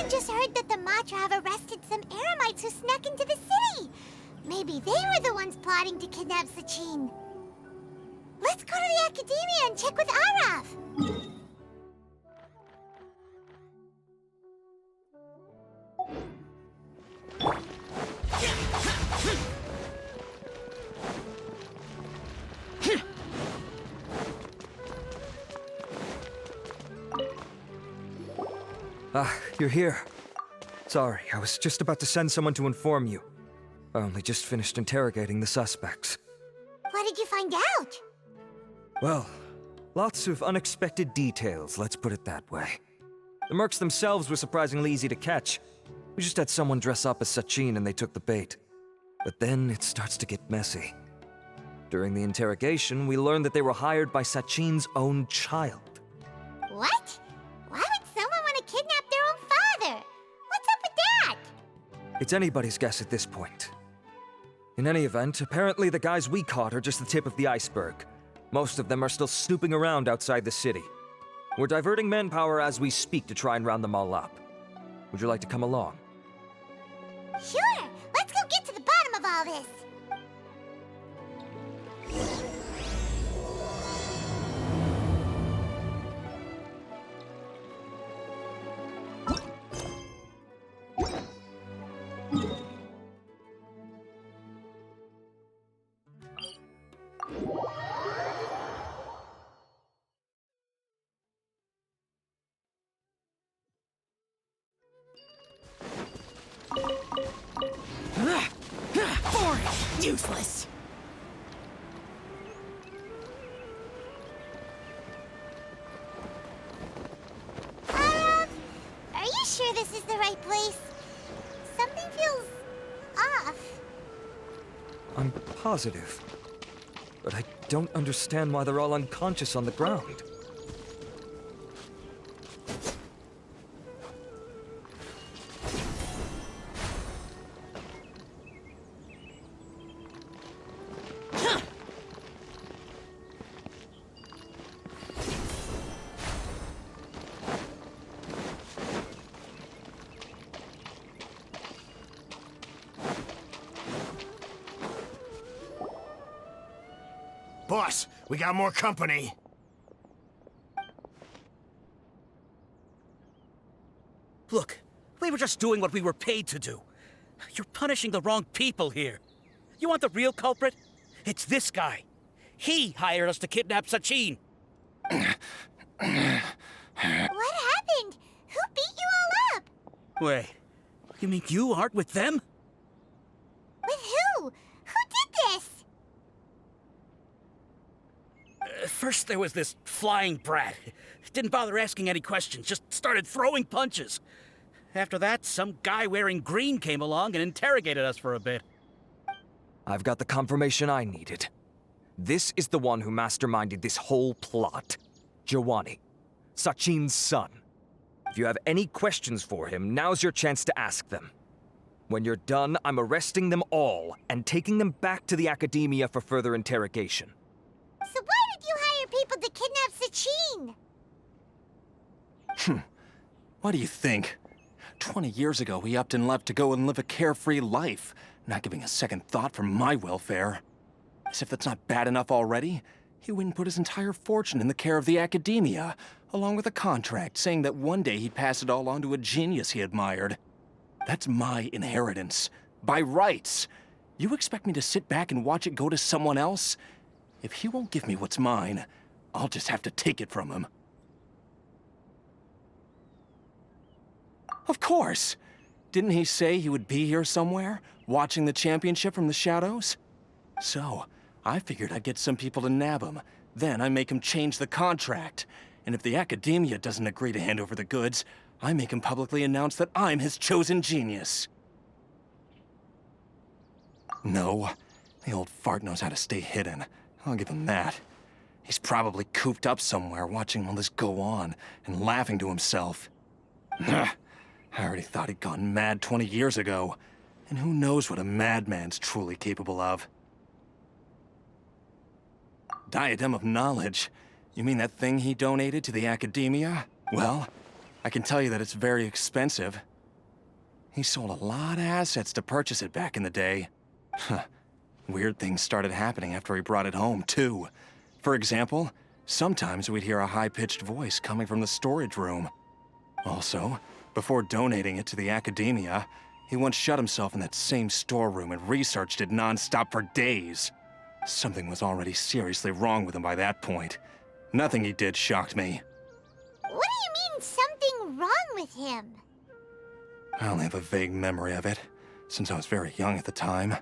just heard that the Matra have arrested some Eremites who snuck into the city. Maybe they were the ones plotting to kidnap Sachin. Let's go to the Academia and check with Araf. Ah, you're here. Sorry, I was just about to send someone to inform you. I only just finished interrogating the suspects. What did you find out? Well, lots of unexpected details, let's put it that way. The mercs themselves were surprisingly easy to catch. We just had someone dress up as Sachin and they took the bait. But then it starts to get messy. During the interrogation, we learned that they were hired by Sachin's own child. What? Why would someone want to kidnap their own father? What's up with that? It's anybody's guess at this point. In any event, apparently the guys we caught are just the tip of the iceberg. Most of them are still snooping around outside the city. We're diverting manpower as we speak to try and round them all up. Would you like to come along? Sure, let's go get to the bottom of all this. Boring! Useless! Are you sure this is the right place? Something feels off. I'm positive. But I don't understand why they're all unconscious on the ground. Boss, we got more company. Look, we were just doing what we were paid to do. You're punishing the wrong people here. You want the real culprit? It's this guy. He hired us to kidnap Sachin. What happened? Who beat you all up? Wait, you mean you aren't with them? With who? Who did this? First there was this flying brat. Didn't bother asking any questions, just started throwing punches. After that, some guy wearing green came along and interrogated us for a bit. I've got the confirmation I needed. This is the one who masterminded this whole plot. Jawani, Sachin's son. If you have any questions for him, now's your chance to ask them. When you're done, I'm arresting them all and taking them back to the Academia for further interrogation. So why did you hire people to kidnap Sachin? What do you think? 20 years ago, he upped and left to go and live a carefree life, not giving a second thought for my welfare. As if that's not bad enough already, he went and put his entire fortune in the care of the Academia, along with a contract saying that one day he'd pass it all on to a genius he admired. That's my inheritance, by rights. You expect me to sit back and watch it go to someone else? If he won't give me what's mine, I'll just have to take it from him. Of course! Didn't he say he would be here somewhere, watching the championship from the shadows? So, I figured I'd get some people to nab him. Then I make him change the contract. And if the Academia doesn't agree to hand over the goods, I make him publicly announce that I'm his chosen genius. No, the old fart knows how to stay hidden. I'll give him that. He's probably cooped up somewhere watching all this go on and laughing to himself. I already thought he'd gone mad 20 years ago. And who knows what a madman's truly capable of. Diadem of Knowledge? You mean that thing he donated to the Academia? Well, I can tell you that it's very expensive. He sold a lot of assets to purchase it back in the day. Huh. Weird things started happening after he brought it home, too. For example, sometimes we'd hear a high-pitched voice coming from the storage room. Also, before donating it to the academia, he once shut himself in that same storeroom and researched it non-stop for days. Something was already seriously wrong with him by that point. Nothing he did shocked me. What do you mean, something wrong with him? I only have a vague memory of it, since I was very young at the time.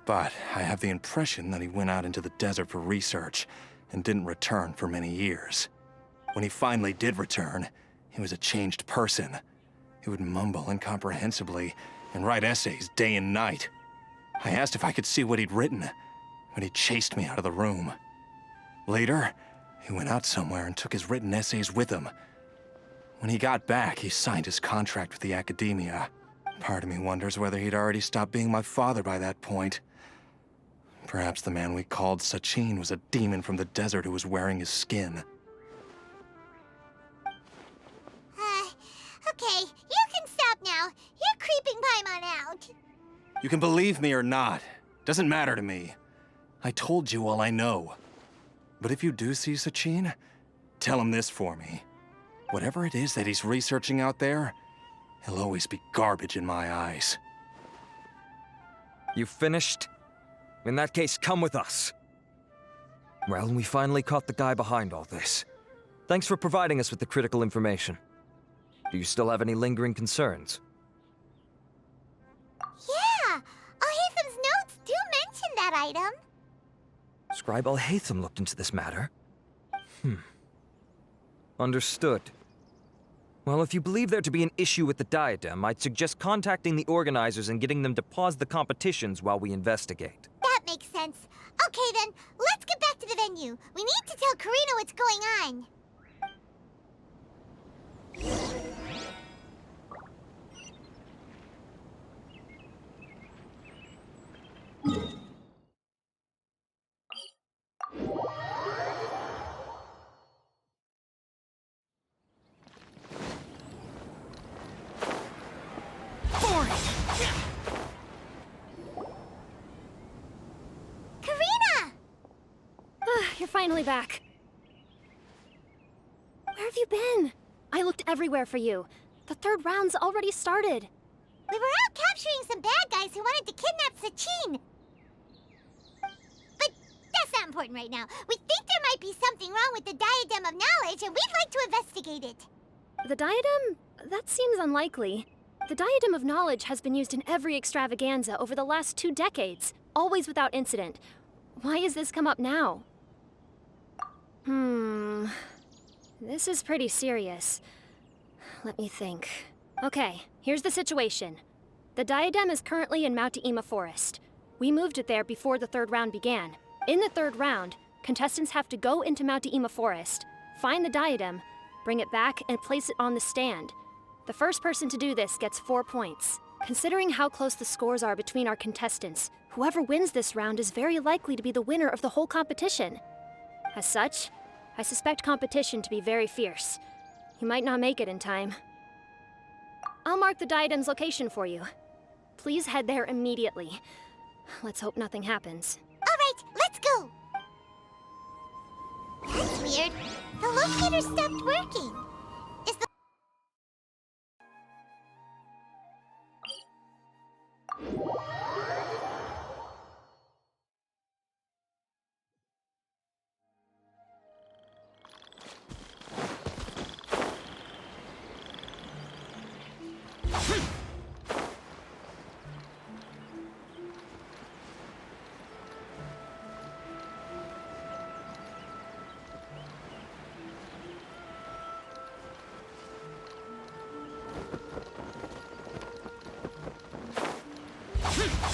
But I have the impression that he went out into the desert for research and didn't return for many years. When he finally did return, he was a changed person. He would mumble incomprehensibly and write essays day and night. I asked if I could see what he'd written, but he chased me out of the room. Later, he went out somewhere and took his written essays with him. When he got back, he signed his contract with the academia. Part of me wonders whether he'd already stopped being my father by that point. Perhaps the man we called Sachin was a demon from the desert who was wearing his skin. Okay, you can stop now. You're creeping Paimon out. You can believe me or not. Doesn't matter to me. I told you all I know. But if you do see Sachin, tell him this for me. Whatever it is that he's researching out there, he'll always be garbage in my eyes. You finished? In that case, come with us. Well, we finally caught the guy behind all this. Thanks for providing us with the critical information. Do you still have any lingering concerns? Yeah, Alhaitham's notes do mention that item. Scribe Alhaitham looked into this matter. Understood. Well, if you believe there to be an issue with the Diadem, I'd suggest contacting the organizers and getting them to pause the competitions while we investigate. That makes sense. Okay then, let's get back to the venue. We need to tell Karina what's going on. Karina! You're finally back. Where have you been? I looked everywhere for you. The third round's already started. We were out capturing some bad guys who wanted to kidnap Sachin. But that's not important right now. We think there might be something wrong with the Diadem of Knowledge, and we'd like to investigate it. The diadem? That seems unlikely. The Diadem of Knowledge has been used in every extravaganza over the last 2 decades, always without incident. Why has this come up now? This is pretty serious. Let me think. Okay, here's the situation. The Diadem is currently in Mount Ima Forest. We moved it there before the third round began. In the third round, contestants have to go into Mount Ima Forest, find the Diadem, bring it back, and place it on the stand. The first person to do this gets 4 points. Considering how close the scores are between our contestants, whoever wins this round is very likely to be the winner of the whole competition. As such, I suspect competition to be very fierce. You might not make it in time. I'll mark the Diadem's location for you. Please head there immediately. Let's hope nothing happens. All right, let's go. That's weird. The locator stopped working. Is the...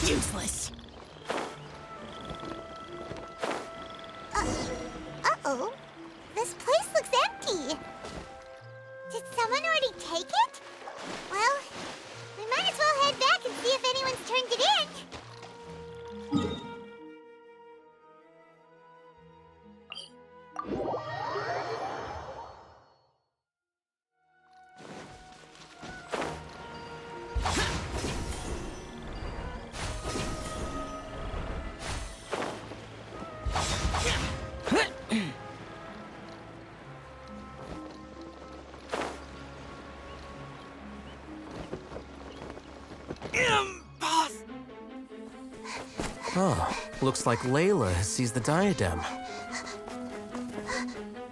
Useless. Uh-oh. This place looks empty. Did someone already take it? Well, we might as well head back and see if anyone's turned it in. Oh, looks like Layla has seized the diadem.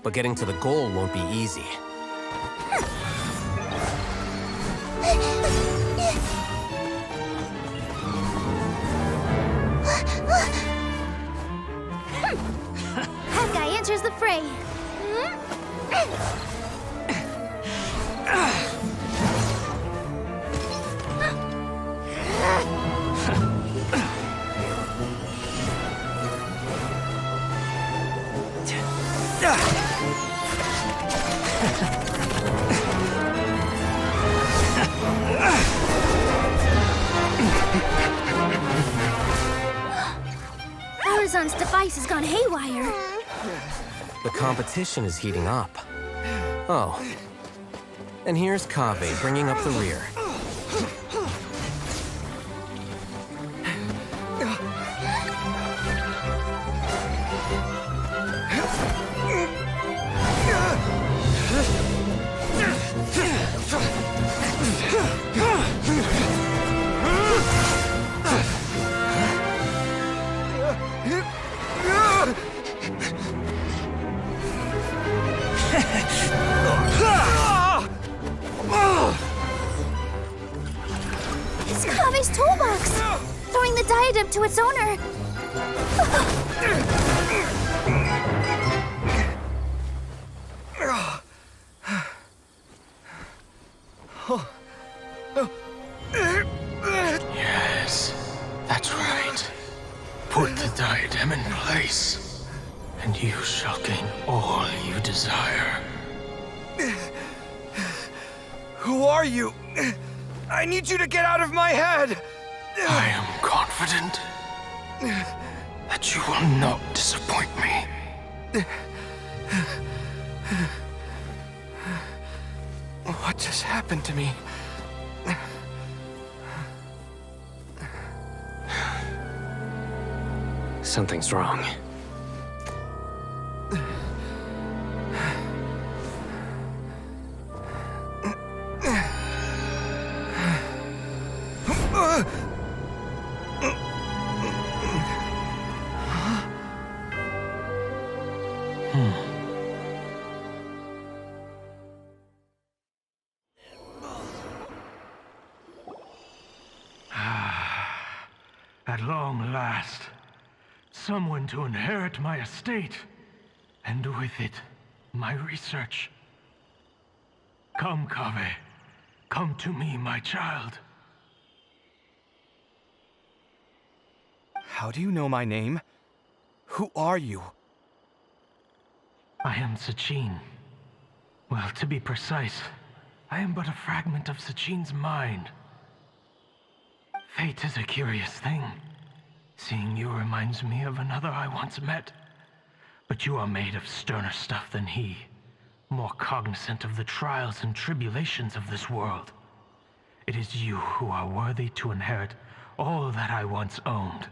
But getting to the goal won't be easy. That guy enters the fray. Horizon's device has gone haywire. The competition is heating up. Oh. And here's Kaveh bringing up the rear. It's Kaveh's toolbox! Throwing the diadem to its owner! Yes, that's right. Put the diadem in place, and you shall gain all you desire. Who are you? I need you to get out of my head! I am confident that you will not disappoint me. What just happened to me? Something's wrong. At long last, someone to inherit my estate, and with it, my research. Come, Kaveh. Come to me, my child. How do you know my name? Who are you? I am Sachin. Well, to be precise, I am but a fragment of Sachin's mind. Fate is a curious thing. Seeing you reminds me of another I once met. But you are made of sterner stuff than he, more cognizant of the trials and tribulations of this world. It is you who are worthy to inherit all that I once owned.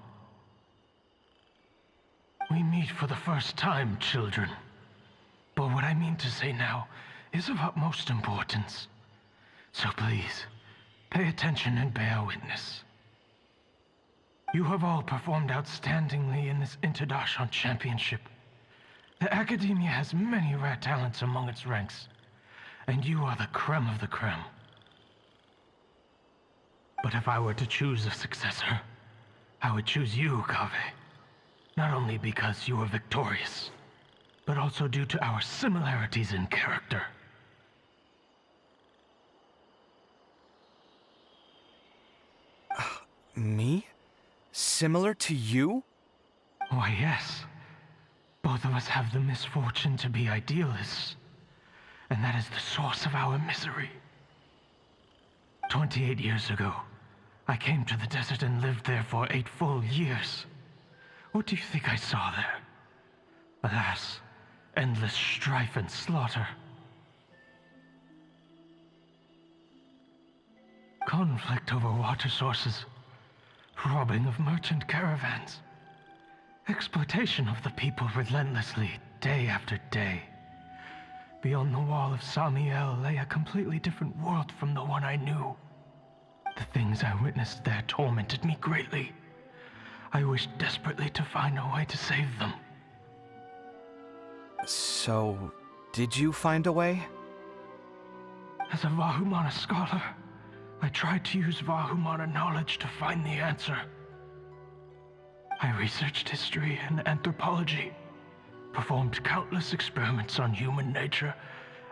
We meet for the first time, children. But what I mean to say now is of utmost importance. So please, pay attention and bear witness. You have all performed outstandingly in this International Championship. The Academia has many rare talents among its ranks, and you are the creme of the creme. But if I were to choose a successor, I would choose you, Kaveh. Not only because you were victorious, but also due to our similarities in character. Me? Similar to you? Why, yes. Both of us have the misfortune to be idealists, and that is the source of our misery. 28 years ago, I came to the desert and lived there for 8 full years. What do you think I saw there? Alas, endless strife and slaughter. Conflict over water sources, robbing of merchant caravans, exploitation of the people relentlessly, day after day. Beyond the wall of Samiel lay a completely different world from the one I knew. The things I witnessed there tormented me greatly. I wished desperately to find a way to save them. So, did you find a way? As a Vahumana scholar, I tried to use Vahumana knowledge to find the answer. I researched history and anthropology, performed countless experiments on human nature,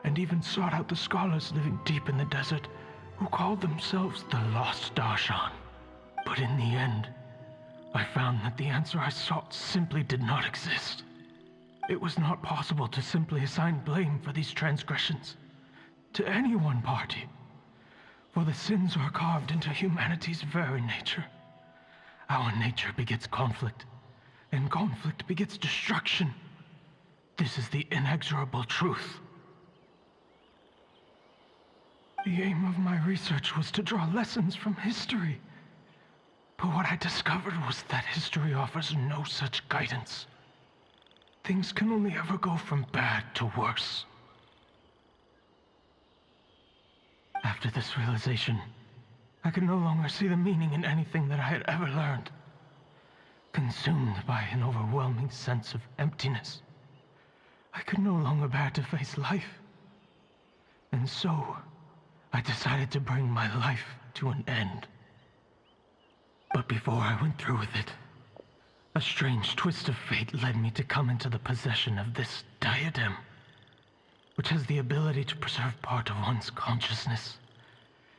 and even sought out the scholars living deep in the desert who called themselves the Lost Darshan. But in the end, I found that the answer I sought simply did not exist. It was not possible to simply assign blame for these transgressions to any one party, for the sins are carved into humanity's very nature. Our nature begets conflict, and conflict begets destruction. This is the inexorable truth. The aim of my research was to draw lessons from history. But what I discovered was that history offers no such guidance. Things can only ever go from bad to worse. After this realization, I could no longer see the meaning in anything that I had ever learned. Consumed by an overwhelming sense of emptiness, I could no longer bear to face life. And so, I decided to bring my life to an end. But before I went through with it, a strange twist of fate led me to come into the possession of this diadem, which has the ability to preserve part of one's consciousness.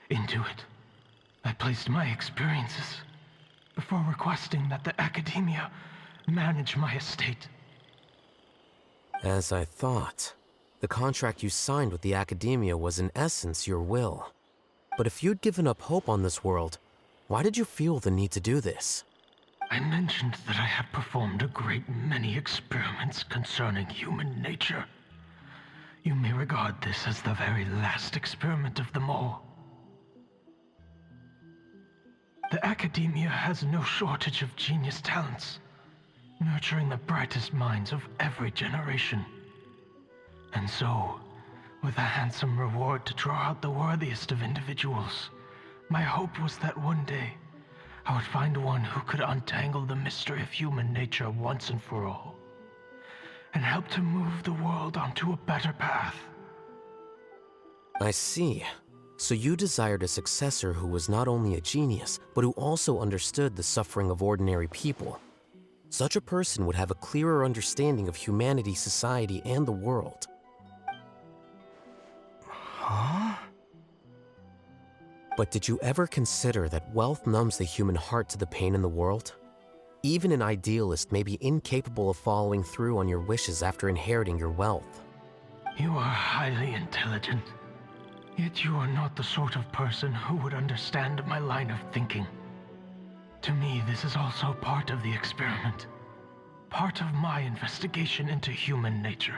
Into it, I placed my experiences before requesting that the academia manage my estate. As I thought, the contract you signed with the academia was in essence your will. But if you'd given up hope on this world, why did you feel the need to do this? I mentioned that I had performed a great many experiments concerning human nature. You may regard this as the very last experiment of them all. The academia has no shortage of genius talents, nurturing the brightest minds of every generation. And so, with a handsome reward to draw out the worthiest of individuals, my hope was that one day, I would find one who could untangle the mystery of human nature once and for all, and help to move the world onto a better path. I see. So you desired a successor who was not only a genius, but who also understood the suffering of ordinary people. Such a person would have a clearer understanding of humanity, society, and the world. Huh? But did you ever consider that wealth numbs the human heart to the pain in the world? Even an idealist may be incapable of following through on your wishes after inheriting your wealth. You are highly intelligent, yet you are not the sort of person who would understand my line of thinking. To me, this is also part of the experiment, part of my investigation into human nature.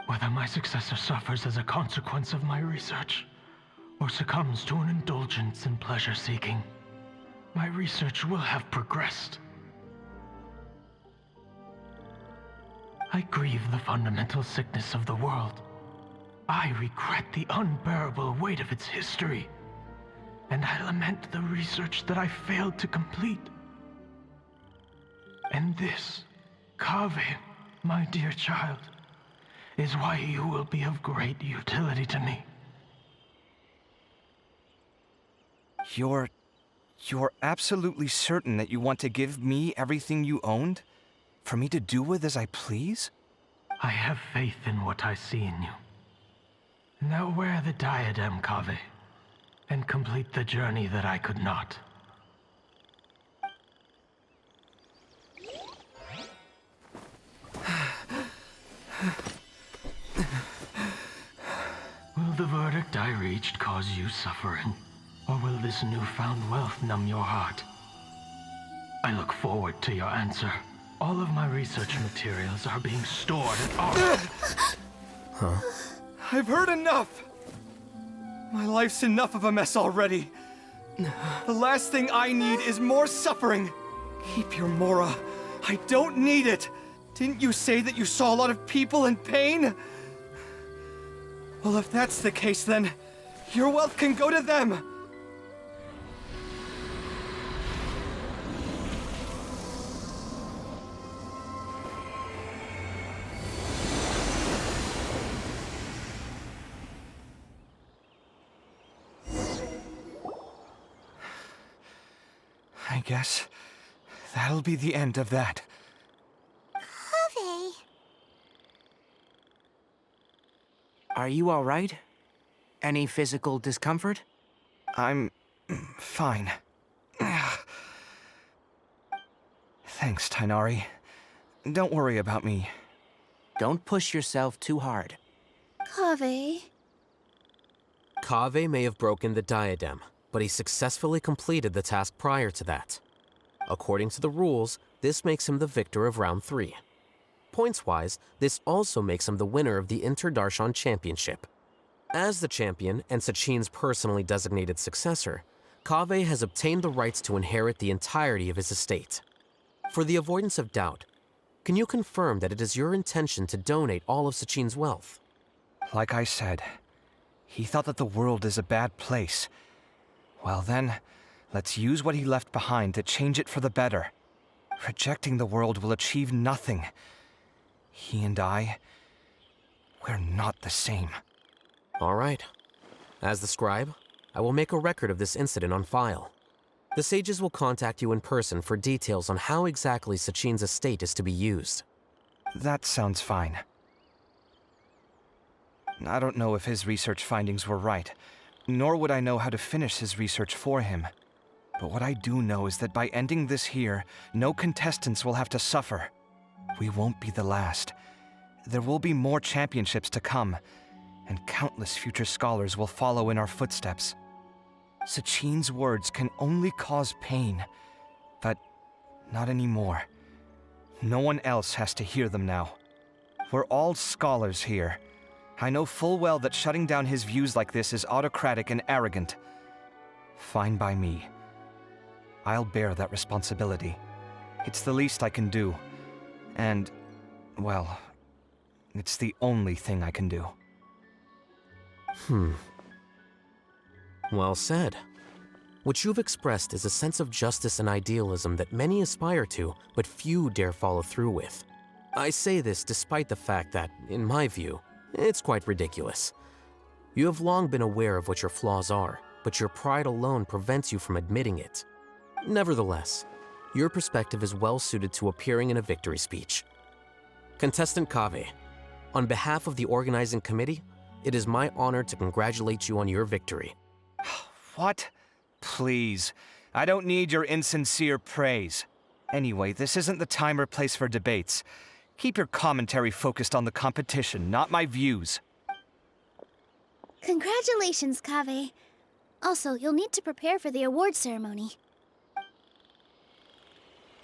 Whether my successor suffers as a consequence of my research, or succumbs to an indulgence in pleasure-seeking, my research will have progressed. I grieve the fundamental sickness of the world. I regret the unbearable weight of its history, and I lament the research that I failed to complete. And this, Kaveh, my dear child, is why you will be of great utility to me. You're absolutely certain that you want to give me everything you owned? For me to do with as I please? I have faith in what I see in you. Now wear the diadem, Kaveh, and complete the journey that I could not. Will the verdict I reached cause you suffering? Or will this newfound wealth numb your heart? I look forward to your answer. All of my research materials are being stored at our... Huh? I've heard enough! My life's enough of a mess already. The last thing I need is more suffering. Keep your Mora. I don't need it. Didn't you say that you saw a lot of people in pain? Well, if that's the case, then your wealth can go to them. guess that'll be the end of that. Kaveh. Are you all right? Any physical discomfort? I'm fine. Thanks, Tainari. Don't worry about me. Don't push yourself too hard. Kaveh. Kaveh may have broken the diadem, but he successfully completed the task prior to that. According to the rules, this makes him the victor of round 3. Points-wise, this also makes him the winner of the Inter-Darshan Championship. As the champion and Sachin's personally designated successor, Kaveh has obtained the rights to inherit the entirety of his estate. For the avoidance of doubt, can you confirm that it is your intention to donate all of Sachin's wealth? Like I said, he thought that the world is a bad place. Well then, let's use what he left behind to change it for the better. Rejecting the world will achieve nothing. He and I, we're not the same. All right. As the scribe, I will make a record of this incident on file. The sages will contact you in person for details on how exactly Sachin's estate is to be used. That sounds fine. I don't know if his research findings were right, nor would I know how to finish his research for him. But what I do know is that by ending this here, no contestants will have to suffer. We won't be the last. There will be more championships to come, and countless future scholars will follow in our footsteps. Sachin's words can only cause pain, but not anymore. No one else has to hear them now. We're all scholars here. I know full well that shutting down his views like this is autocratic and arrogant. Fine by me. I'll bear that responsibility. It's the least I can do. And, well, it's the only thing I can do. Well said. What you've expressed is a sense of justice and idealism that many aspire to, but few dare follow through with. I say this despite the fact that, in my view, it's quite ridiculous. You have long been aware of what your flaws are, but your pride alone prevents you from admitting it. Nevertheless, your perspective is well suited to appearing in a victory speech. Contestant Kaveh, on behalf of the organizing committee, it is my honor to congratulate you on your victory. What? Please. I don't need your insincere praise. Anyway, this isn't the time or place for debates. Keep your commentary focused on the competition, not my views. Congratulations, Kaveh. Also, you'll need to prepare for the award ceremony.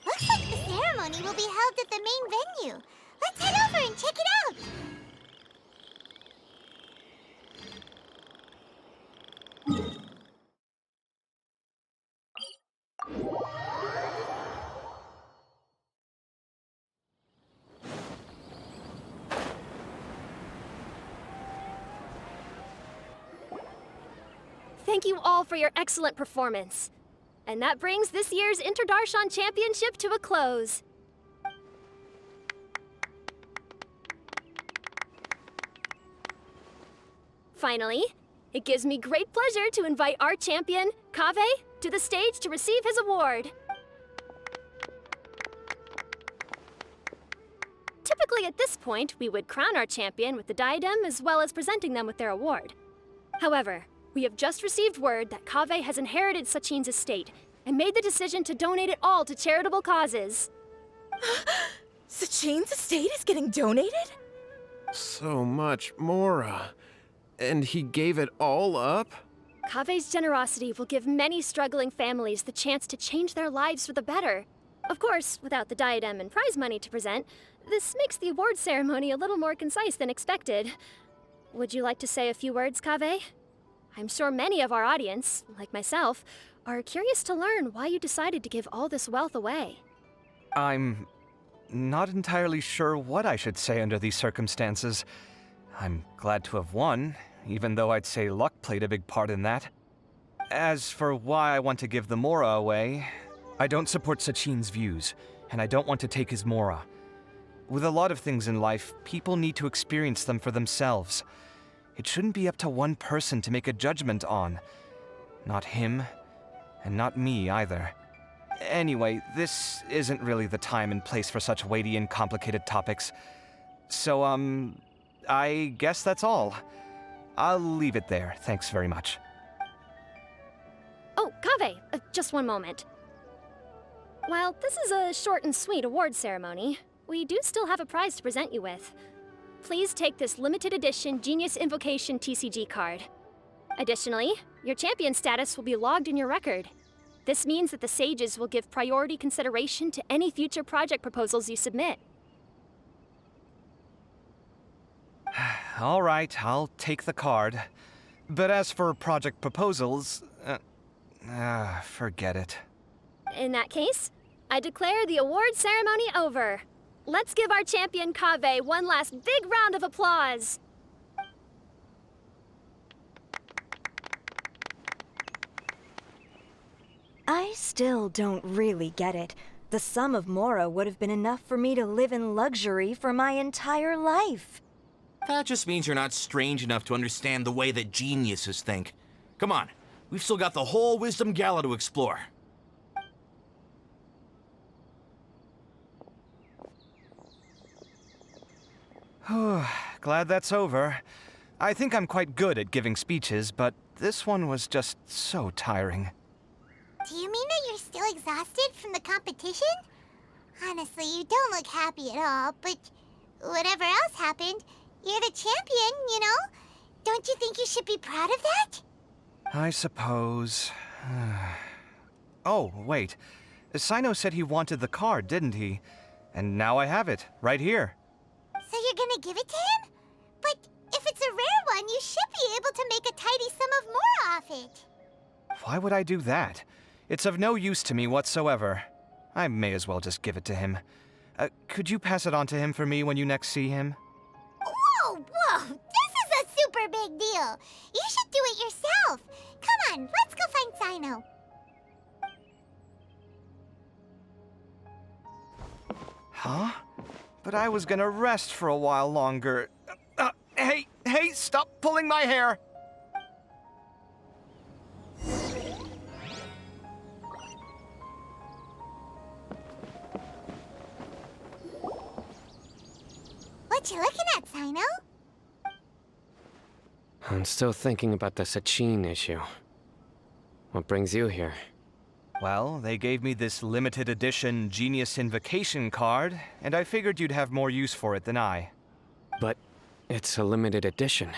Looks like the ceremony will be held at the main venue. Let's head over and check it out! Thank you all for your excellent performance. And that brings this year's Inter-Darshan Championship to a close. Finally, it gives me great pleasure to invite our champion, Kaveh, to the stage to receive his award. Typically at this point, we would crown our champion with the diadem as well as presenting them with their award. However, we have just received word that Kaveh has inherited Sachin's estate and made the decision to donate it all to charitable causes. Sachin's estate is getting donated? So much, Mora. And he gave it all up? Kaveh's generosity will give many struggling families the chance to change their lives for the better. Of course, without the diadem and prize money to present, this makes the award ceremony a little more concise than expected. Would you like to say a few words, Kaveh? I'm sure many of our audience, like myself, are curious to learn why you decided to give all this wealth away. I'm not entirely sure what I should say under these circumstances. I'm glad to have won, even though I'd say luck played a big part in that. As for why I want to give the Mora away, I don't support Sachin's views, and I don't want to take his Mora. With a lot of things in life, people need to experience them for themselves. It shouldn't be up to one person to make a judgment on. Not him, and not me either. Anyway, this isn't really the time and place for such weighty and complicated topics. So, I guess that's all. I'll leave it there. Thanks very much. Oh, Kaveh, just one moment. While this is a short and sweet award ceremony, we do still have a prize to present you with. Please take this limited edition Genius Invocation TCG card. Additionally, your champion status will be logged in your record. This means that the Sages will give priority consideration to any future project proposals you submit. All right, I'll take the card. But as for project proposals, forget it. In that case, I declare the award ceremony over. Let's give our champion Kaveh one last big round of applause. I still don't really get it. The sum of Mora would have been enough for me to live in luxury for my entire life. That just means you're not strange enough to understand the way that geniuses think. Come on, we've still got the whole Wisdom Gala to explore. Glad that's over. I think I'm quite good at giving speeches, but this one was just so tiring. Do you mean that you're still exhausted from the competition? Honestly, you don't look happy at all, but whatever else happened, you're the champion, you know? Don't you think you should be proud of that? I suppose. Oh, wait. Sino said he wanted the card, didn't he? And now I have it, right here. So you're gonna give it to him? But if it's a rare one, you should be able to make a tidy sum of more off it. Why would I do that? It's of no use to me whatsoever. I may as well just give it to him. Could you pass it on to him for me when you next see him? Whoa, whoa! This is a super big deal! You should do it yourself! Come on, let's go find Sino. Huh? But I was gonna rest for a while longer. Hey, stop pulling my hair! What you looking at, Sino? I'm still thinking about the Sachin issue. What brings you here? Well, they gave me this limited edition Genius Invocation card, and I figured you'd have more use for it than I. But it's a limited edition.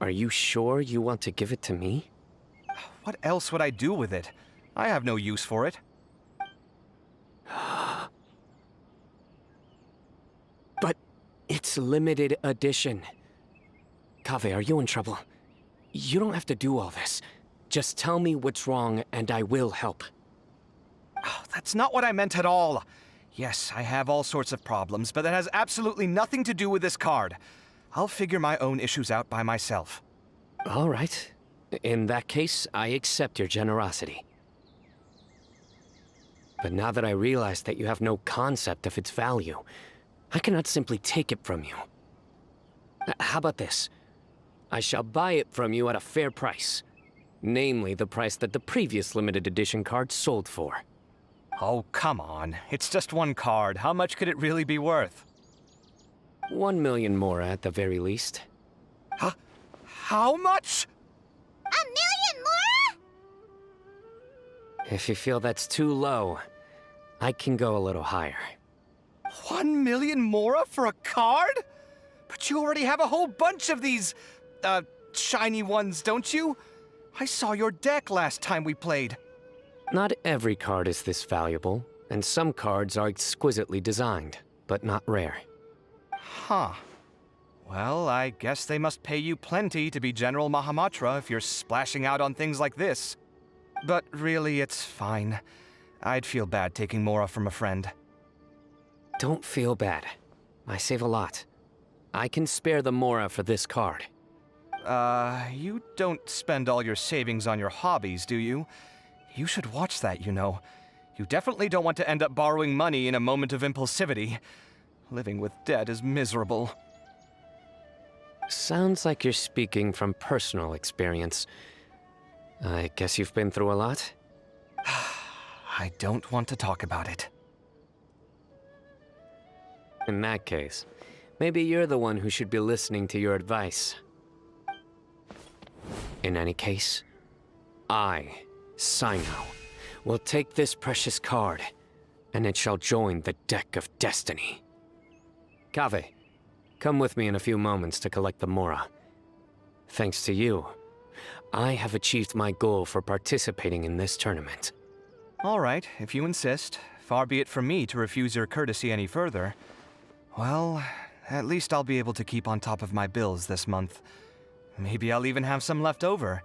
Are you sure you want to give it to me? What else would I do with it? I have no use for it. But it's limited edition. Kaveh, are you in trouble? You don't have to do all this. Just tell me what's wrong and I will help. Oh, that's not what I meant at all. Yes, I have all sorts of problems, but that has absolutely nothing to do with this card. I'll figure my own issues out by myself. All right. In that case, I accept your generosity. But now that I realize that you have no concept of its value, I cannot simply take it from you. How about this? I shall buy it from you at a fair price. Namely, the price that the previous limited edition card sold for. Oh, come on. It's just one card. How much could it really be worth? 1 million more at the very least. Huh? How much? 1 million more? If you feel that's too low, I can go a little higher. 1 million mora for a card? But you already have a whole bunch of these, shiny ones, don't you? I saw your deck last time we played. Not every card is this valuable, and some cards are exquisitely designed, but not rare. Huh. Well, I guess they must pay you plenty to be General Mahamatra if you're splashing out on things like this. But really, it's fine. I'd feel bad taking mora from a friend. Don't feel bad. I save a lot. I can spare the mora for this card. You don't spend all your savings on your hobbies, do you? You should watch that, you know. You definitely don't want to end up borrowing money in a moment of impulsivity. Living with debt is miserable. Sounds like you're speaking from personal experience. I guess you've been through a lot? I don't want to talk about it. In that case, maybe you're the one who should be listening to your advice. In any case, I, Sino, will take this precious card, and it shall join the deck of destiny. Kaveh, come with me in a few moments to collect the Mora. Thanks to you, I have achieved my goal for participating in this tournament. All right, if you insist. Far be it from me to refuse your courtesy any further. Well, at least I'll be able to keep on top of my bills this month. Maybe I'll even have some left over.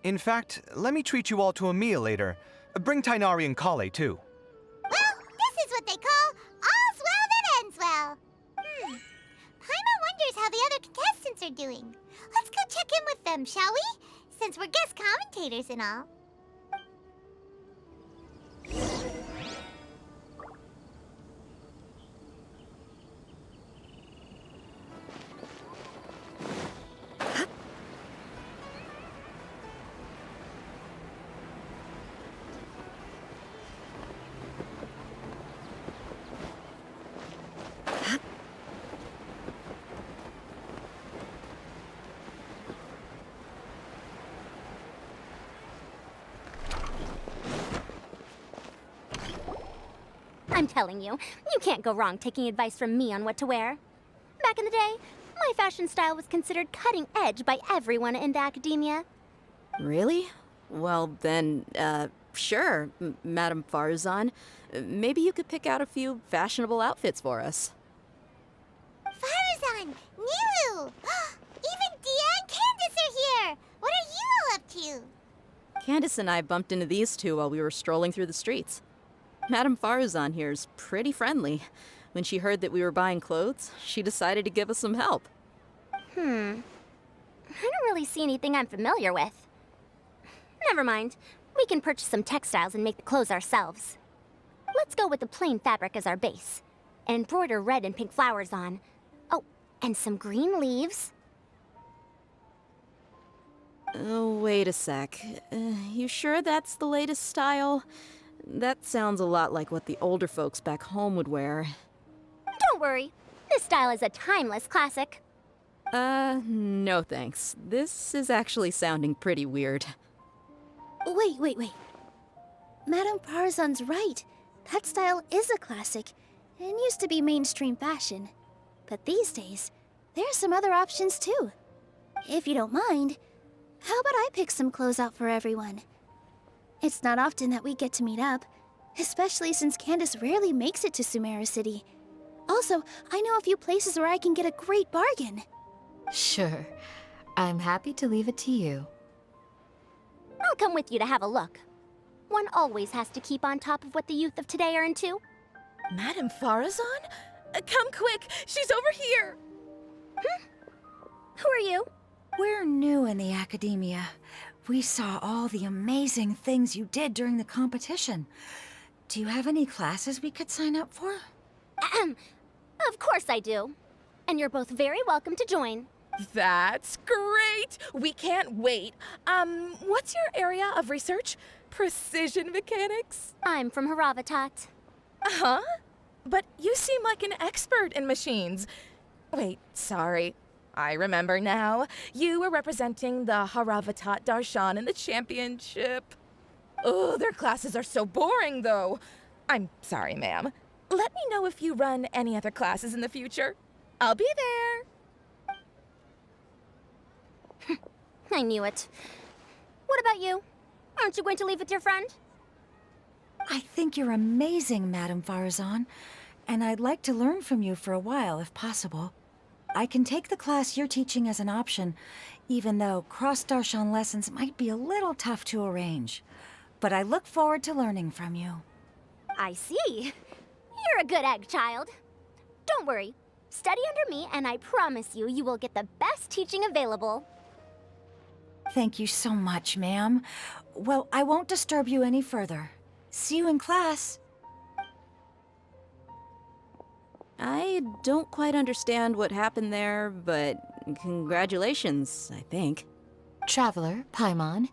In fact, let me treat you all to a meal later. Bring Tainari and Kale, too. Well, this is what they call all's well that ends well. Paimon wonders how the other contestants are doing. Let's go check in with them, shall we? Since we're guest commentators and all. I'm telling you, you can't go wrong taking advice from me on what to wear. Back in the day, my fashion style was considered cutting edge by everyone in the academia. Really? Well, then, sure, Madame Farazan. Maybe you could pick out a few fashionable outfits for us. Farazan! Nilu! Even Dia and Candace are here! What are you all up to? Candace and I bumped into these two while we were strolling through the streets. Madame Farazan here's pretty friendly. When she heard that we were buying clothes, she decided to give us some help. I don't really see anything I'm familiar with. Never mind. We can purchase some textiles and make the clothes ourselves. Let's go with the plain fabric as our base. And embroider red and pink flowers on. Oh, and some green leaves. Oh, wait a sec. You sure that's the latest style? That sounds a lot like what the older folks back home would wear. Don't worry. This style is a timeless classic. No thanks. This is actually sounding pretty weird. Wait. Madame Farazan's right. That style is a classic and used to be mainstream fashion. But these days, there's some other options too. If you don't mind, how about I pick some clothes out for everyone? It's not often that we get to meet up, especially since Candace rarely makes it to Sumeru City. Also, I know a few places where I can get a great bargain. Sure. I'm happy to leave it to you. I'll come with you to have a look. One always has to keep on top of what the youth of today are into. Madame Farazan? Come quick! She's over here! Who are you? We're new in the academia. We saw all the amazing things you did during the competition. Do you have any classes we could sign up for? Of course I do. And you're both very welcome to join. That's great! We can't wait. What's your area of research? Precision mechanics? I'm from Haravatat. Huh? But you seem like an expert in machines. Wait, sorry. I remember now. You were representing the Haravatat Darshan in the championship. Oh, their classes are so boring, though. I'm sorry, ma'am. Let me know if you run any other classes in the future. I'll be there. I knew it. What about you? Aren't you going to leave with your friend? I think you're amazing, Madame Farazan, and I'd like to learn from you for a while, if possible. I can take the class you're teaching as an option, even though cross-Darshan lessons might be a little tough to arrange. But I look forward to learning from you. I see. You're a good egg, child. Don't worry. Study under me, and I promise you, you will get the best teaching available. Thank you so much, ma'am. Well, I won't disturb you any further. See you in class. I don't quite understand what happened there, but congratulations, I think. Traveler, Paimon,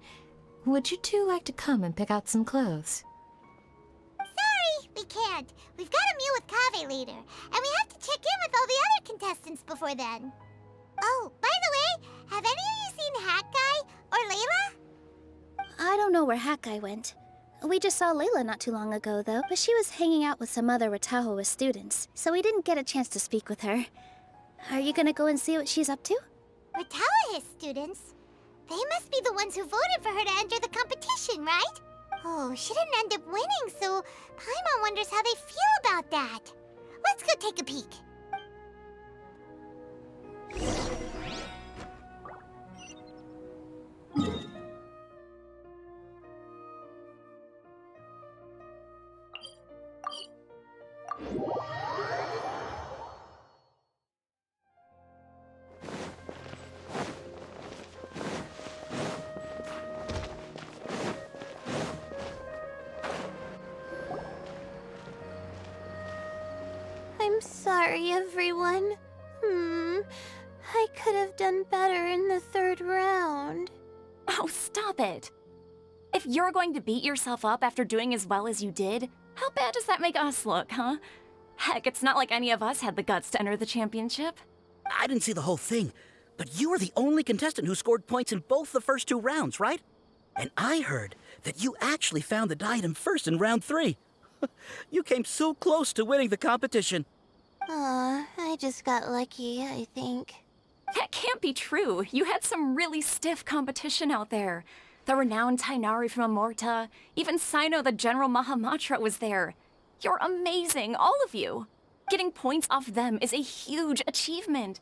would you two like to come and pick out some clothes? can't. We've got a meal with Kaveh later, and we have to check in with all the other contestants before then. Oh, by the way, have any of you seen Hat Guy or Layla? I don't know where Hat Guy went. We just saw Layla not too long ago, though, but she was hanging out with some other Ratahoa students, so we didn't get a chance to speak with her. Are you gonna go and see what she's up to? Ratahoa students? They must be the ones who voted for her to enter the competition, right? Oh, she didn't end up winning, so Paimon wonders how they feel about that. Let's go take a peek. I'm sorry, everyone. I could have done better in the third round. Oh, stop it. If you're going to beat yourself up after doing as well as you did, how bad does that make us look, huh? Heck, it's not like any of us had the guts to enter the championship. I didn't see the whole thing, but you were the only contestant who scored points in both the first 2 rounds, right? And I heard that you actually found the diadem first in round 3. You came so close to winning the competition. Aw, I just got lucky, I think. That can't be true. You had some really stiff competition out there. The renowned Tainari from Amorta, even Sino the General Mahamatra was there. You're amazing, all of you. Getting points off them is a huge achievement.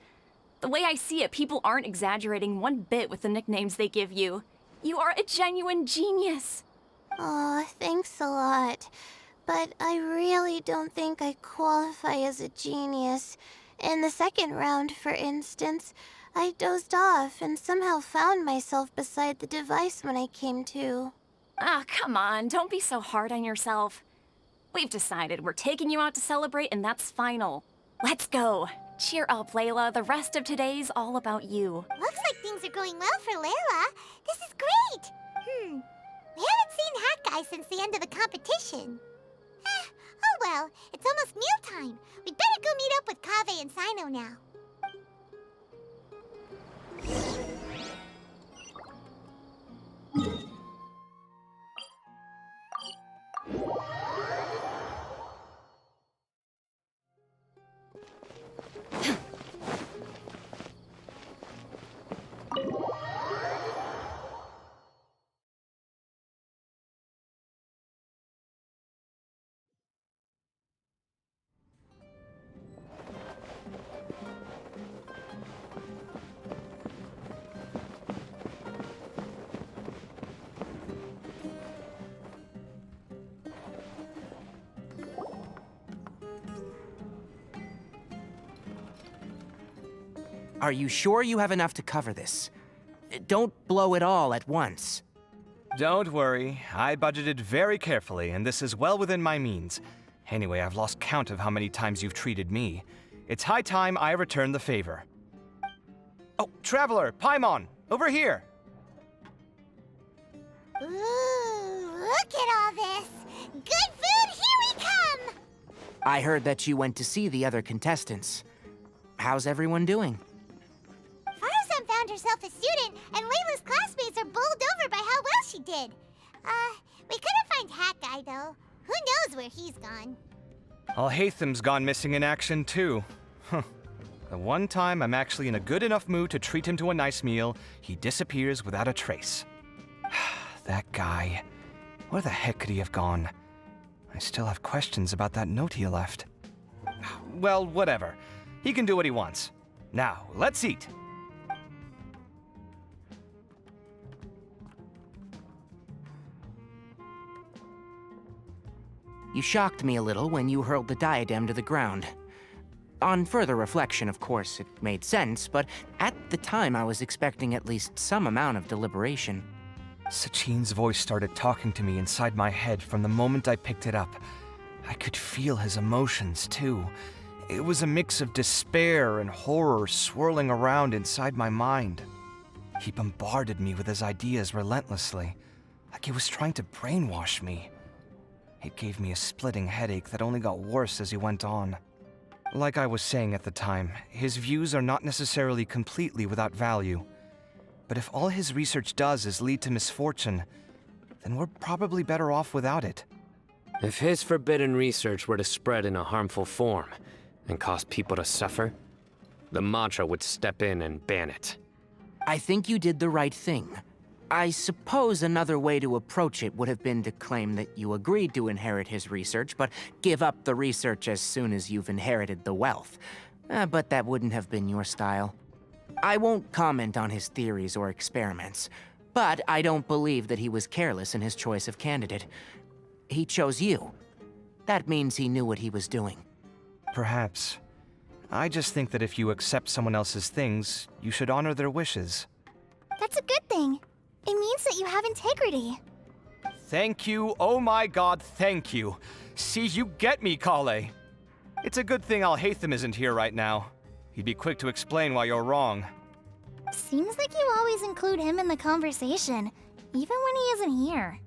The way I see it, people aren't exaggerating one bit with the nicknames they give you. You are a genuine genius. Aw, thanks a lot. But I really don't think I qualify as a genius. In the second round, for instance, I dozed off and somehow found myself beside the device when I came to. Ah, come on, don't be so hard on yourself. We've decided we're taking you out to celebrate, and that's final. Let's go. Cheer up, Layla. The rest of today's all about you. Looks like things are going well for Layla. This is great. We haven't seen Hat Guy since the end of the competition. Oh well, it's almost mealtime. We'd better go meet up with Kaveh and Sino now. Are you sure you have enough to cover this? Don't blow it all at once. Don't worry. I budgeted very carefully, and this is well within my means. Anyway, I've lost count of how many times you've treated me. It's high time I return the favor. Oh, Traveler, Paimon, over here! Ooh, look at all this! Good food, here we come! I heard that you went to see the other contestants. How's everyone doing? Farazan found herself a student, and Layla's classmates are bowled over by how well she did. We couldn't find Hat Guy, though. Who knows where he's gone? Al-Haytham's gone missing in action, too. The one time I'm actually in a good enough mood to treat him to a nice meal, he disappears without a trace. That guy. Where the heck could he have gone? I still have questions about that note he left. Well, whatever. He can do what he wants. Now, let's eat. You shocked me a little when you hurled the diadem to the ground. On further reflection, of course, it made sense, but at the time I was expecting at least some amount of deliberation. Sachin's voice started talking to me inside my head from the moment I picked it up. I could feel his emotions, too. It was a mix of despair and horror swirling around inside my mind. He bombarded me with his ideas relentlessly, like he was trying to brainwash me. It gave me a splitting headache that only got worse as he went on. Like I was saying at the time, his views are not necessarily completely without value. But if all his research does is lead to misfortune, then we're probably better off without it. If his forbidden research were to spread in a harmful form and cause people to suffer, the Mantra would step in and ban it. I think you did the right thing. I suppose another way to approach it would have been to claim that you agreed to inherit his research, but give up the research as soon as you've inherited the wealth. But that wouldn't have been your style. I won't comment on his theories or experiments, but I don't believe that he was careless in his choice of candidate. He chose you. That means he knew what he was doing. Perhaps. I just think that if you accept someone else's things, you should honor their wishes. That's a good thing. It means that you have integrity. Thank you, oh my god, thank you. See, you get me, Kale. It's a good thing Alhaitham isn't here right now. He'd be quick to explain why you're wrong. Seems like you always include him in the conversation, even when he isn't here.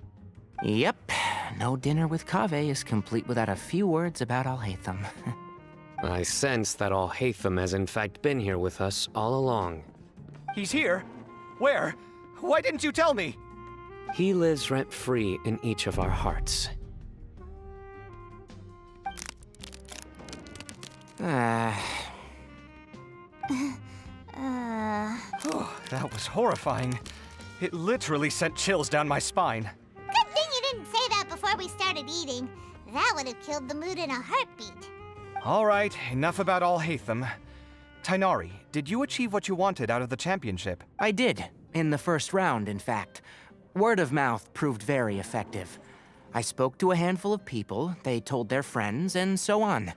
Yep, no dinner with Kaveh is complete without a few words about Alhaitham. I sense that Alhaitham has in fact been here with us all along. He's here? Where? Why didn't you tell me? He lives rent-free in each of our hearts. That was horrifying. It literally sent chills down my spine. Good thing you didn't say that before we started eating. That would have killed the mood in a heartbeat. All right, enough about Alhaitham. Tighnari, did you achieve what you wanted out of the championship? I did, in the first round, in fact. Word of mouth proved very effective. I spoke to a handful of people, they told their friends, and so on.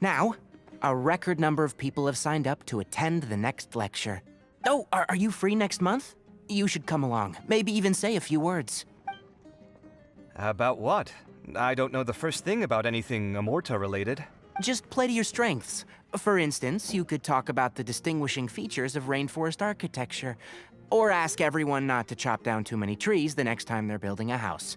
Now, a record number of people have signed up to attend the next lecture. Oh, are you free next month? You should come along, maybe even say a few words. About what? I don't know the first thing about anything Amorta-related. Just play to your strengths. For instance, you could talk about the distinguishing features of rainforest architecture, or ask everyone not to chop down too many trees the next time they're building a house.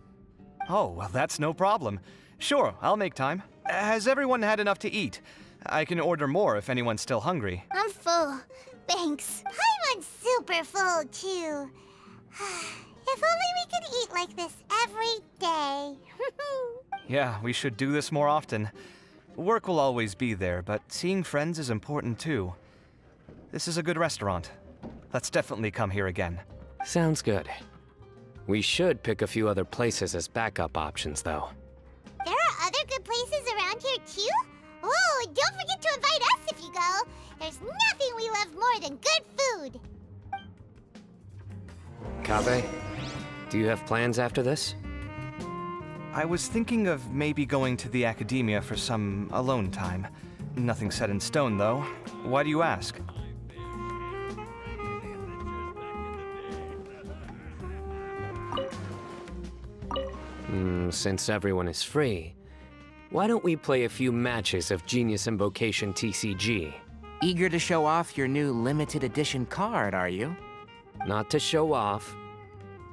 Oh, well, that's no problem. Sure, I'll make time. Has everyone had enough to eat? I can order more if anyone's still hungry. I'm full. Thanks. I'm super full, too. If only we could eat like this every day. Yeah, we should do this more often. Work will always be there, but seeing friends is important, too. This is a good restaurant. Let's definitely come here again. Sounds good. We should pick a few other places as backup options, though. There are other good places around here, too? Oh, don't forget to invite us if you go. There's nothing we love more than good food. Kaveh, do you have plans after this? I was thinking of maybe going to the academia for some alone time. Nothing set in stone, though. Why do you ask? Since everyone is free, why don't we play a few matches of Genius Invocation TCG? Eager to show off your new limited edition card, are you? Not to show off.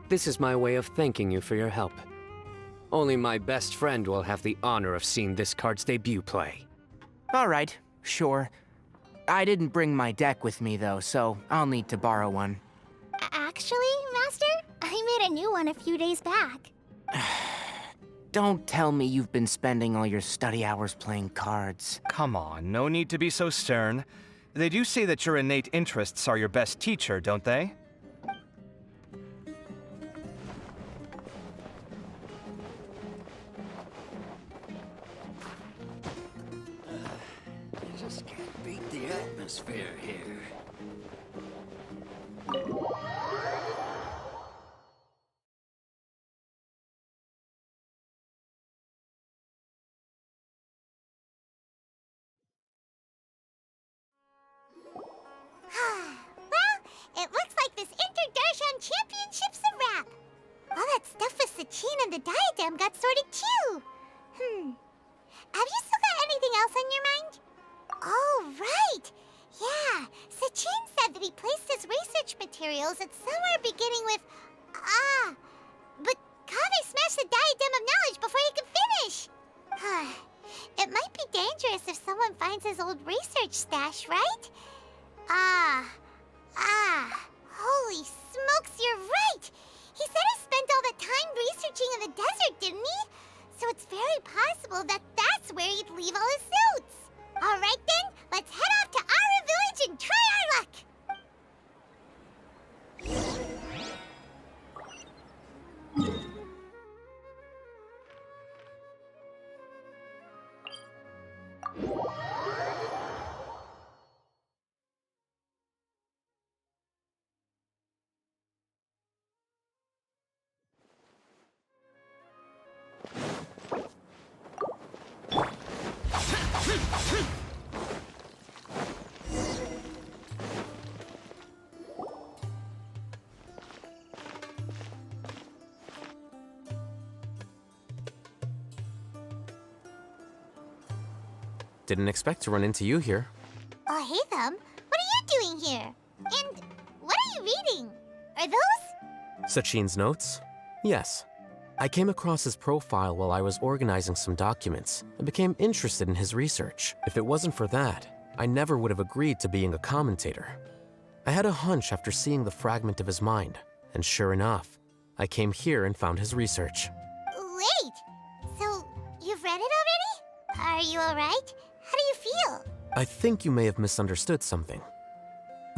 This is my way of thanking you for your help. Only my best friend will have the honor of seeing this card's debut play. All right, sure. I didn't bring my deck with me, though, so I'll need to borrow one. Actually, Master, I made a new one a few days back. Don't tell me you've been spending all your study hours playing cards. Come on, no need to be so stern. They do say that your innate interests are your best teacher, don't they? You just can't beat the atmosphere here. Well, it looks like this Inter-Darshan Championship's a wrap. All that stuff with Sachin and the Diadem got sorted too. Have you still got anything else on your mind? Oh, right. Yeah, Sachin said that he placed his research materials at somewhere beginning with but Kaveh smashed the Diadem of Knowledge before he could finish. It might be dangerous if someone finds his old research stash, right? Holy smokes, you're right! He said he spent all the time researching in the desert, didn't he? So it's very possible that that's where he'd leave all his suits. Alright then, let's head off to Ara Village and try our luck! Didn't expect to run into you here. Oh, hey, Thumb. What are you doing here? And what are you reading? Are those? Sachin's notes? Yes. I came across his profile while I was organizing some documents and became interested in his research. If it wasn't for that, I never would have agreed to being a commentator. I had a hunch after seeing the fragment of his mind, and sure enough, I came here and found his research. Wait! So, you've read it already? Are you alright? How do you feel? I think you may have misunderstood something.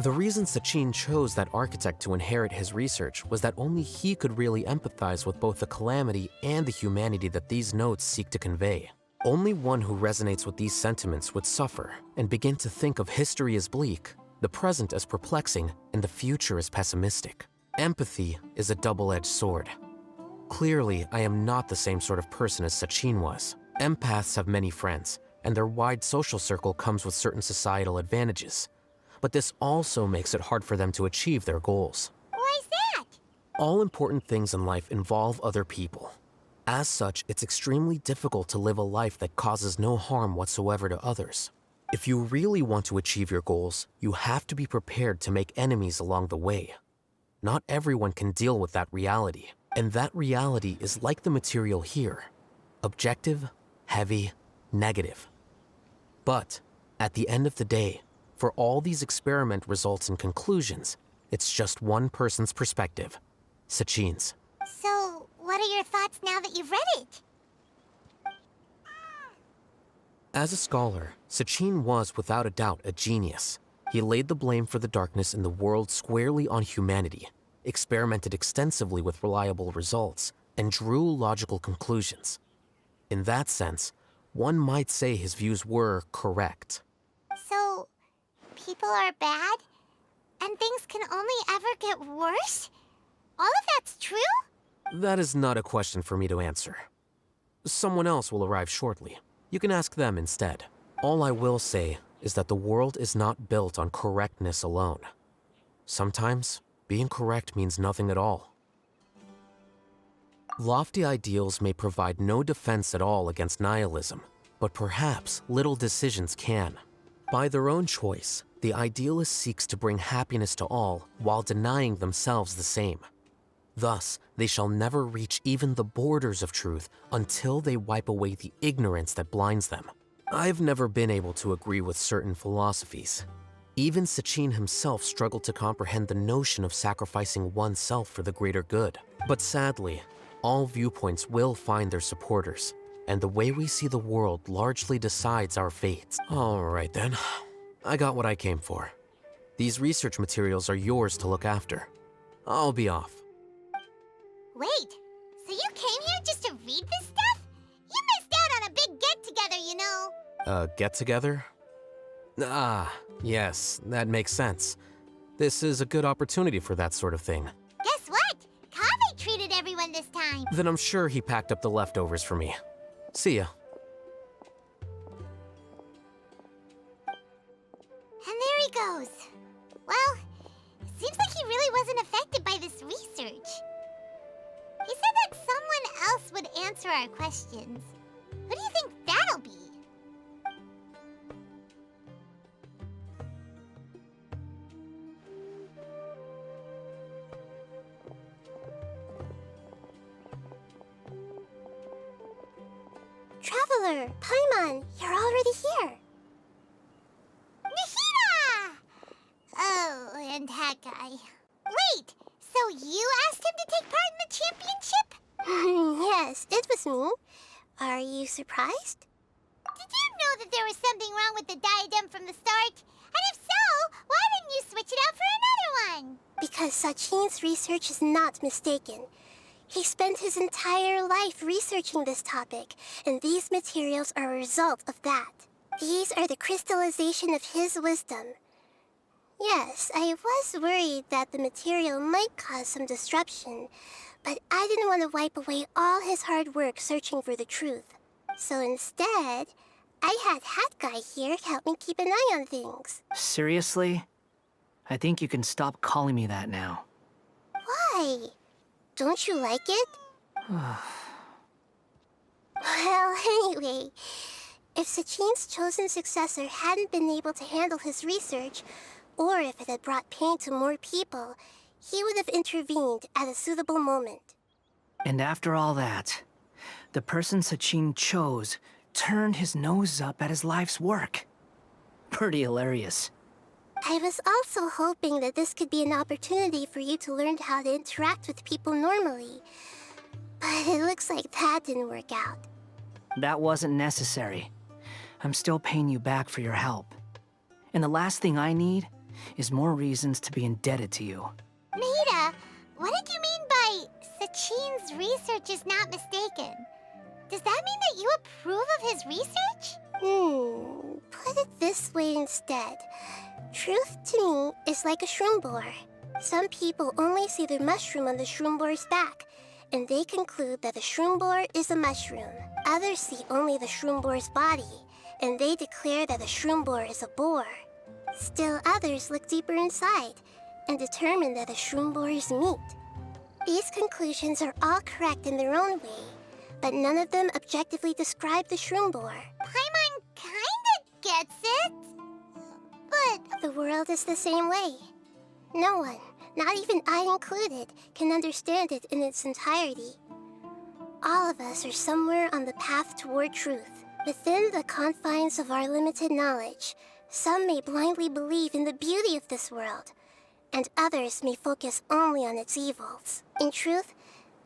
The reason Sachin chose that architect to inherit his research was that only he could really empathize with both the calamity and the humanity that these notes seek to convey. Only one who resonates with these sentiments would suffer and begin to think of history as bleak, the present as perplexing, and the future as pessimistic. Empathy is a double-edged sword. Clearly, I am not the same sort of person as Sachin was. Empaths have many friends, and their wide social circle comes with certain societal advantages. But this also makes it hard for them to achieve their goals. Why's that? All important things in life involve other people. As such, it's extremely difficult to live a life that causes no harm whatsoever to others. If you really want to achieve your goals, you have to be prepared to make enemies along the way. Not everyone can deal with that reality, and that reality is like the material here. Objective, heavy, negative. But, at the end of the day, for all these experiment results and conclusions, it's just one person's perspective, Sachin's. So, what are your thoughts now that you've read it? As a scholar, Sachin was without a doubt a genius. He laid the blame for the darkness in the world squarely on humanity, experimented extensively with reliable results, and drew logical conclusions. In that sense, one might say his views were correct. So, people are bad? And things can only ever get worse? All of that's true? That is not a question for me to answer. Someone else will arrive shortly. You can ask them instead. All I will say is that the world is not built on correctness alone. Sometimes, being correct means nothing at all. Lofty ideals may provide no defense at all against nihilism, but perhaps little decisions can. By their own choice, the idealist seeks to bring happiness to all while denying themselves the same. Thus, they shall never reach even the borders of truth until they wipe away the ignorance that blinds them. I've never been able to agree with certain philosophies. Even Sachin himself struggled to comprehend the notion of sacrificing oneself for the greater good. But sadly, all viewpoints will find their supporters, and the way we see the world largely decides our fates. All right then, I got what I came for. These research materials are yours to look after. I'll be off. Wait, so you came here just to read this stuff? You missed out on a big get-together, you know. Get-together? Ah, yes, that makes sense. This is a good opportunity for that sort of thing. Guess what? Kaveh treated everyone this time. Then I'm sure he packed up the leftovers for me. See ya. And there he goes. Well, it seems like he really wasn't affected by this research. He said that someone else would answer our questions. Who do you think that'll be? Traveler, Professor! Paimon, you're already here! Nahida! Oh, and Hat Guy. Wait, so you asked him to take part in the championship? Yes, it was me. Are you surprised? Did you know that there was something wrong with the diadem from the start? And if so, why didn't you switch it out for another one? Because Sachin's research is not mistaken. He spent his entire life researching this topic, and these materials are a result of that. These are the crystallization of his wisdom. Yes, I was worried that the material might cause some disruption, but I didn't want to wipe away all his hard work searching for the truth. So instead, I had Hat Guy here help me keep an eye on things. Seriously? I think you can stop calling me that now. Why? Don't you like it? Well, anyway, if Sachin's chosen successor hadn't been able to handle his research, or if it had brought pain to more people, he would have intervened at a suitable moment. And after all that, the person Sachin chose turned his nose up at his life's work. Pretty hilarious. I was also hoping that this could be an opportunity for you to learn how to interact with people normally. But it looks like that didn't work out. That wasn't necessary. I'm still paying you back for your help. And the last thing I need is more reasons to be indebted to you. Nahida, what did you mean by Sachin's research is not mistaken? Does that mean that you approve of his research? Put it this way instead. Truth to me is like a shroom boar. Some people only see the mushroom on the shroom boar's back, and they conclude that the shroom boar is a mushroom. Others see only the shroom boar's body, and they declare that the shroom boar is a boar. Still others look deeper inside, and determine that the shroom boar is meat. These conclusions are all correct in their own way, but none of them objectively describe the shroom boar. Paimon kinda gets it. But the world is the same way. No one, not even I included, can understand it in its entirety. All of us are somewhere on the path toward truth. Within the confines of our limited knowledge, some may blindly believe in the beauty of this world, and others may focus only on its evils. In truth,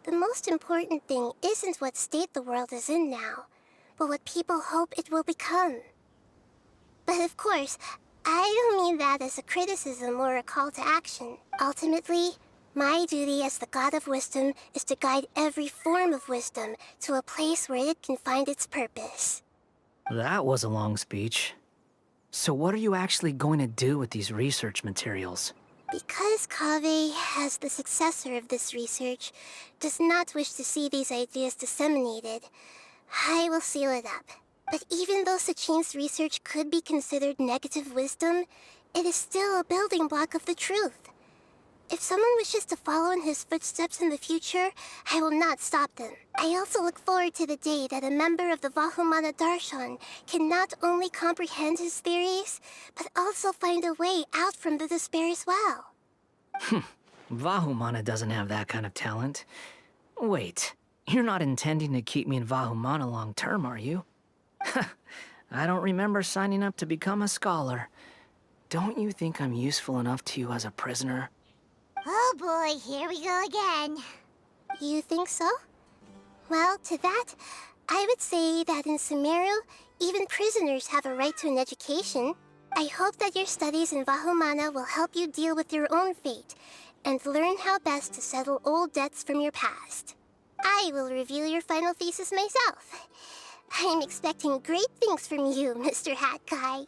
the most important thing isn't what state the world is in now, but what people hope it will become. But of course, I don't mean that as a criticism or a call to action. Ultimately, my duty as the God of Wisdom is to guide every form of wisdom to a place where it can find its purpose. That was a long speech. So what are you actually going to do with these research materials? Because Kaveh, as the successor of this research, does not wish to see these ideas disseminated, I will seal it up. But even though Sachin's research could be considered negative wisdom, it is still a building block of the truth. If someone wishes to follow in his footsteps in the future, I will not stop them. I also look forward to the day that a member of the Vahumana Darshan can not only comprehend his theories, but also find a way out from the despair as well. Vahumana doesn't have that kind of talent. Wait, you're not intending to keep me in Vahumana long term, are you? I don't remember signing up to become a scholar. Don't you think I'm useful enough to you as a prisoner? Oh boy, here we go again. You think so? Well, to that, I would say that in Sumeru, even prisoners have a right to an education. I hope that your studies in Vahumana will help you deal with your own fate, and learn how best to settle old debts from your past. I will review your final thesis myself. I'm expecting great things from you, Mr. Hat Guy.